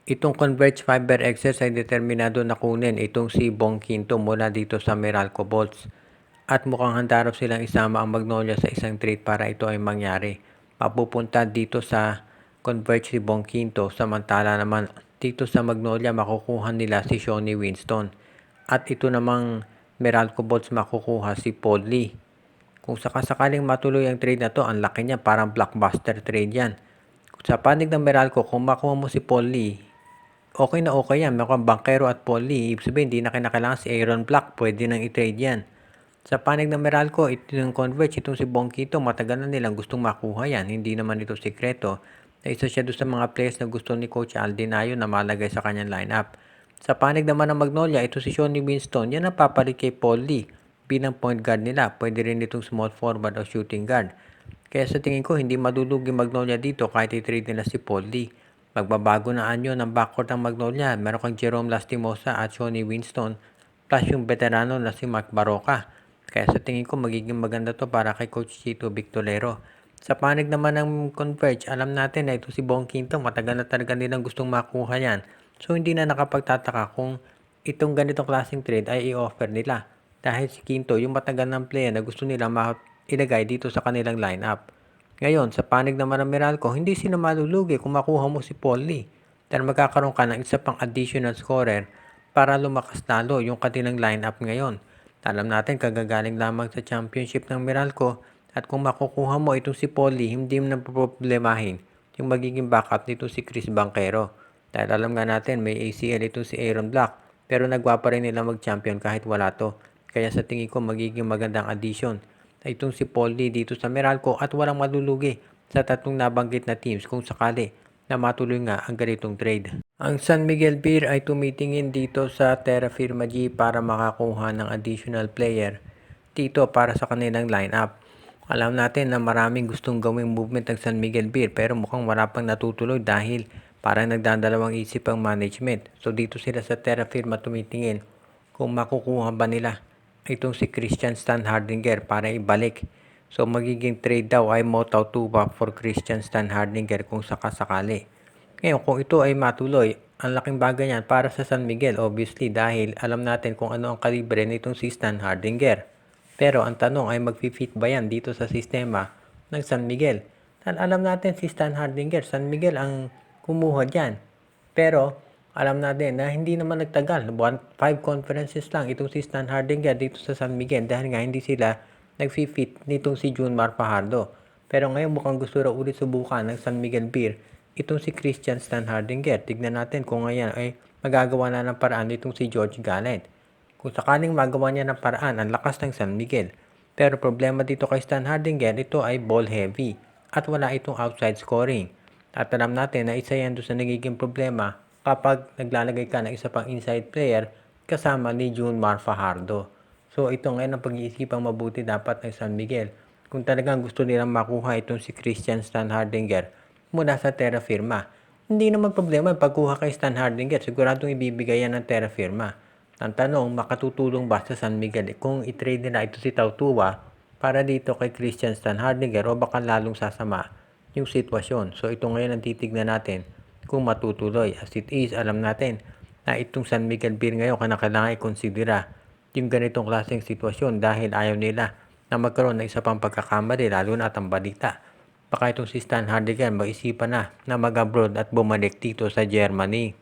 Itong Converge Fiber Excess ay determinado na kunin itong si Bong Quinto mula dito sa Meralco Bolts. At mukhang handa raw silang isama ang Magnolia sa isang trade para ito ay mangyari. Mapupunta dito sa Converge si Bong Quinto, samantala naman dito sa Magnolia makukuha nila si Shawnee Winston. At ito namang Meralco Bolts makukuha si Paul Lee. Kung sakasakaling matuloy ang trade na to, ang laki niya, parang blockbuster trade yan. Sa panig ng Meralco, kung makuha mo si Paul Lee, okay na okay yan. Mukhang Bankero at Paul Lee, ibig sabihin, hindi na kinakailangan si Aaron Black, pwede nang i-trade yan. Sa panig ng Meralco, ito yung Converge, itong si Bong Quinto, matagal na nilang gustong makuha yan. Hindi naman ito sekreto. Na isa siya doon sa mga players na gusto ni Coach Aldinayo na malagay sa kanyang lineup. Sa panig naman ng Magnolia, ito si Shawnee Winston, yan ang papalit kay Paul Lee bilang point guard nila. Pwede rin itong small forward o shooting guard. Kaya sa tingin ko, hindi madulugi Magnolia dito kahit i-trade nila si Paul Lee. Magbabago na anyo ng backcourt ng Magnolia. Meron kang Jerome Lastimosa at Shawnee Winston plus yung veterano na si Mark Baroka. Kaya sa tingin ko, magiging maganda to para kay Coach Chito Victorero. Sa panig naman ng Converge, alam natin na ito si Bong Quinto, matagal na talaga nilang gustong makuha yan. So hindi na nakapagtataka kung itong ganitong klaseng trade ay i-offer nila. Dahil si Quinto, yung matagal ng player na gusto nila ilagay dito sa kanilang lineup. Ngayon, sa panig naman ng Meralco, hindi sila malulugi kung makuha mo si Paul Lee. Dahil magkakaroon ka ng isa pang additional scorer para lumakas lalo yung kanilang lineup ngayon. Alam natin, kagagaling lamang sa championship ng Meralco at kung makukuha mo itong si Paul Lee, hindi mo na problemahin yung magiging backup nito si Chris Bankero. Dahil alam nga natin, may ACL itong si Aaron Black, pero nagwa pa rin nila mag-champion kahit wala to. Kaya sa tingin ko, magiging magandang addition na itong si Paul Lee dito sa Meralco at walang malulugi sa tatlong nabanggit na teams kung sakali na matuloy nga ang ganitong trade. Ang San Miguel Beer ay tumitingin dito sa Terra Firma G para makakuha ng additional player dito para sa kanilang lineup. Alam natin na maraming gustong gawing movement ng San Miguel Beer pero mukhang wala pang natutuloy dahil parang nagdadalawang isip ang management. So dito sila sa Terra Firma tumitingin kung makukuha ba nila itong si Christian Stan Hardinger para ibalik. So magiging trade daw ay Motaw Tuba for Christian Stan Hardinger kung sakasakali. Ngayon kung ito ay matuloy, ang laking bagay yan para sa San Miguel obviously dahil alam natin kung ano ang kalibre nitong si Stan Hardinger. Pero ang tanong ay magfi-fit ba yan dito sa sistema ng San Miguel? Dahil alam natin si Stan Hardinger, San Miguel ang kumuha dyan. Pero alam natin na hindi naman nagtagal. 5 conferences lang itong si Stan Hardinger dito sa San Miguel dahil nga hindi sila nag-fit nitong si Junmar Fajardo. Pero ngayon mukhang gusto raw ulit subukan ng San Miguel Beer itong si Christian Stan Hardinger. Tignan natin kung ngayon ay magagawa na ng paraan itong si George Gallant. Kung sakaling magawa niya ng paraan, ang lakas ng San Miguel. Pero problema dito kay Stan Hardinger, ito ay ball heavy at wala itong outside scoring. At alam natin na isa yan doon sa nagiging problema kapag naglalagay ka ng isa pang inside player kasama ni Junmar Fajardo. So ito ngayon ang pag-iisipang mabuti dapat ng San Miguel. Kung talagang gusto nilang makuha itong si Christian Stan Hardinger mula sa Terra Firma. Hindi naman problema yung pagkuha kay Stan Hardinger, siguradong ibibigay yan ng Terra Firma. Ang tanong, makatutulong ba sa San Miguel kung i-trade nila ito si Tautua para dito kay Christian Stan Hardinger o baka lalong sasama yung sitwasyon. So ito ngayon ang titignan natin kung matutuloy. As it is, alam natin na itong San Miguel Beer ngayon kailangan i-considera yung ganitong klaseng sitwasyon dahil ayaw nila na magkaroon ng isa pang pagkakamali lalo na at ang balita. Baka itong si Stan Hardinger maisipan na mag-abroad at bumalik dito sa Germany.